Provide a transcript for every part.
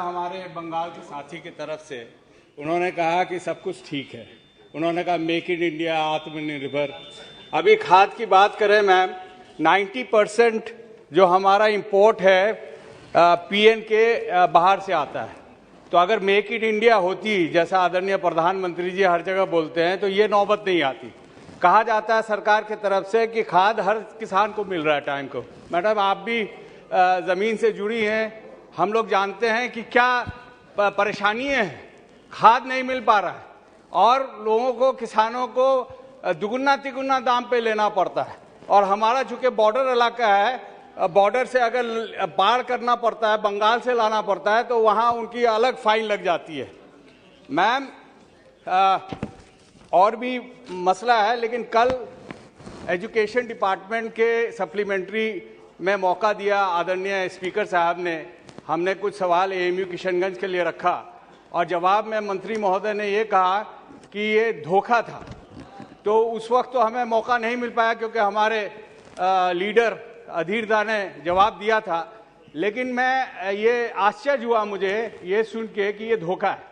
हमारे बंगाल के साथी की तरफ से, उन्होंने कहा कि सब कुछ ठीक है। उन्होंने कहा मेक इन इंडिया, आत्मनिर्भर। अभी खाद की बात करें मैम, 90% जो हमारा इंपोर्ट है पीएन के बाहर से आता है। तो अगर मेक इन इंडिया होती, जैसा आदरणीय प्रधानमंत्री जी हर जगह बोलते हैं, तो ये नौबत नहीं आती। कहा जाता है सरकार की तरफ से कि खाद हर किसान को मिल रहा है टाइम को। मैडम, आप भी ज़मीन से जुड़ी हैं, हम लोग जानते हैं कि क्या परेशानी है। खाद नहीं मिल पा रहा है और लोगों को, किसानों को दुगुना तिगुना दाम पे लेना पड़ता है। और हमारा चूंकि बॉर्डर इलाका है, बॉर्डर से अगर पार करना पड़ता है, बंगाल से लाना पड़ता है, तो वहाँ उनकी अलग फाइन लग जाती है। मैम, और भी मसला है, लेकिन कल एजुकेशन डिपार्टमेंट के सप्लीमेंट्री में मौका दिया आदरणीय स्पीकर साहब ने। हमने कुछ सवाल एएमयू किशनगंज के लिए रखा और जवाब में मंत्री महोदय ने ये कहा कि ये धोखा था। तो उस वक्त तो हमें मौका नहीं मिल पाया क्योंकि हमारे लीडर अधीर दा ने जवाब दिया था। लेकिन मैं ये आश्चर्य हुआ मुझे ये सुन के कि ये धोखा है।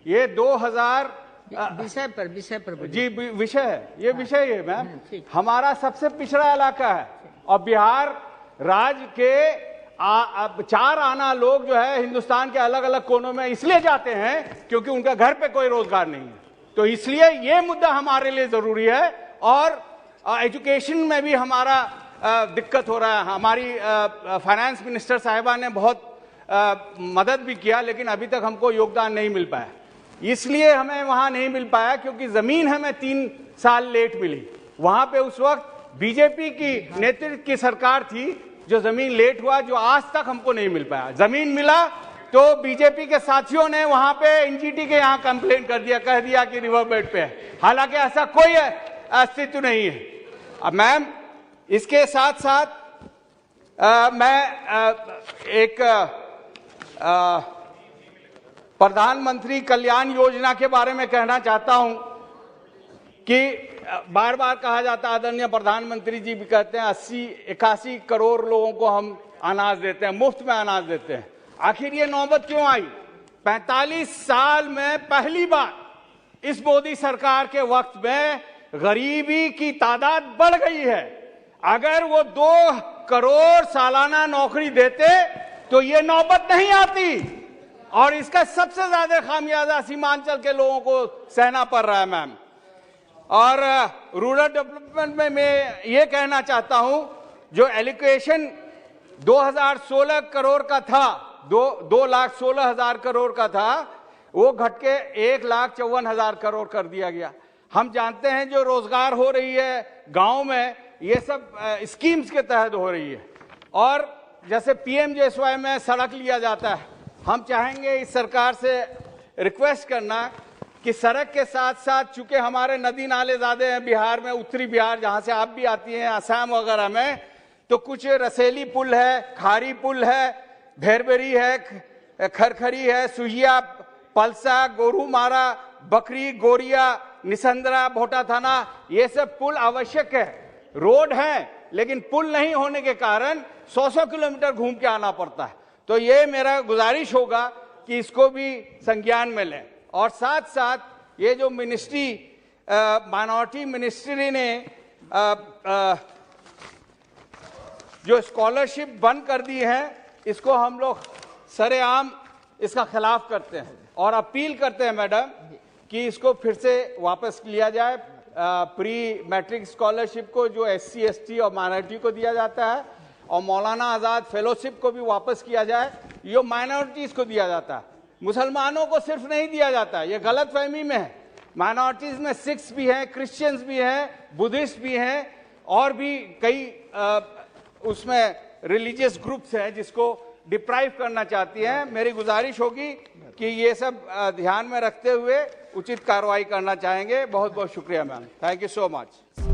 ये 2000 विषय पर जी विषय है, ये विषय है मैम। हमारा सबसे पिछड़ा इलाका है और बिहार राज्य के 4 आना लोग जो है हिंदुस्तान के अलग अलग कोनों में इसलिए जाते हैं क्योंकि उनका घर पे कोई रोजगार नहीं है। तो इसलिए ये मुद्दा हमारे लिए जरूरी है। और एजुकेशन में भी हमारा दिक्कत हो रहा है। हमारी फाइनेंस मिनिस्टर साहिबा ने बहुत मदद भी किया, लेकिन अभी तक हमको योगदान नहीं मिल पाया। इसलिए हमें वहां नहीं मिल पाया क्योंकि जमीन हमें 3 साल लेट मिली। वहां पे उस वक्त बीजेपी की नेतृत्व की सरकार थी जो जमीन लेट हुआ, जो आज तक हमको नहीं मिल पाया। जमीन मिला तो बीजेपी के साथियों ने वहां पे एनजीटी के यहाँ कंप्लेन कर दिया, कह दिया कि रिवर बेड पे है, हालांकि ऐसा कोई अस्तित्व नहीं है। अब मैम, इसके साथ साथ मैं एक प्रधानमंत्री कल्याण योजना के बारे में कहना चाहता हूं कि बार बार कहा जाता है, आदरणीय प्रधानमंत्री जी भी कहते हैं 81 करोड़ लोगों को हम अनाज देते हैं, मुफ्त में अनाज देते हैं। आखिर ये नौबत क्यों आई? 45 साल में पहली बार इस मोदी सरकार के वक्त में गरीबी की तादाद बढ़ गई है। अगर वो 2 करोड़ सालाना नौकरी देते तो ये नौबत नहीं आती। और इसका सबसे ज्यादा खामियाजा सीमांचल के लोगों को सहना पड़ रहा है मैम। और रूरल डेवलपमेंट में मैं ये कहना चाहता हूं, जो एलोकेशन 2016 करोड़ का था, 2,16,000 करोड़ का था, वो घट के 1,54,000 करोड़ कर दिया गया। हम जानते हैं जो रोजगार हो रही है गांव में, ये सब स्कीम्स के तहत हो रही है। और जैसे पीएमजेएसवाई में सड़क लिया जाता है, हम चाहेंगे इस सरकार से रिक्वेस्ट करना कि सड़क के साथ साथ, चूंकि हमारे नदी नाले ज्यादा हैं बिहार में, उत्तरी बिहार जहां से आप भी आती हैं, असम वगैरह में, तो कुछ रसेली पुल है, खारी पुल है, भेरबेरी है, खरखरी है, सुहिया, पलसा, गोरूमारा, बकरी, गोरिया, निसंद्रा, भोटा थाना, ये सब पुल आवश्यक है। रोड है लेकिन पुल नहीं होने के कारण 100 किलोमीटर घूम के आना पड़ता है। तो ये मेरा गुजारिश होगा कि इसको भी संज्ञान में लें। और साथ साथ ये जो मिनिस्ट्री, माइनॉरिटी मिनिस्ट्री ने जो स्कॉलरशिप बंद कर दी है, इसको हम लोग सरेआम इसका खिलाफ करते हैं और अपील करते हैं मैडम कि इसको फिर से वापस लिया जाए। प्री मैट्रिक स्कॉलरशिप को जो SC ST और माइनॉरिटी को दिया जाता है, और मौलाना आजाद फेलोशिप को भी वापस किया जाए। ये माइनॉरिटीज को दिया जाता है, मुसलमानों को सिर्फ नहीं दिया जाता है, ये गलत फहमी में है। माइनॉरिटीज में सिख्स भी हैं, क्रिश्चियंस भी हैं, बुद्धिस्ट भी हैं, और भी कई उसमें रिलीजियस ग्रुप्स हैं जिसको डिप्राइव करना चाहती हैं। मेरी गुजारिश होगी कि ये सब ध्यान में रखते हुए उचित कार्रवाई करना चाहेंगे। बहुत बहुत शुक्रिया ma'am, thank you so much.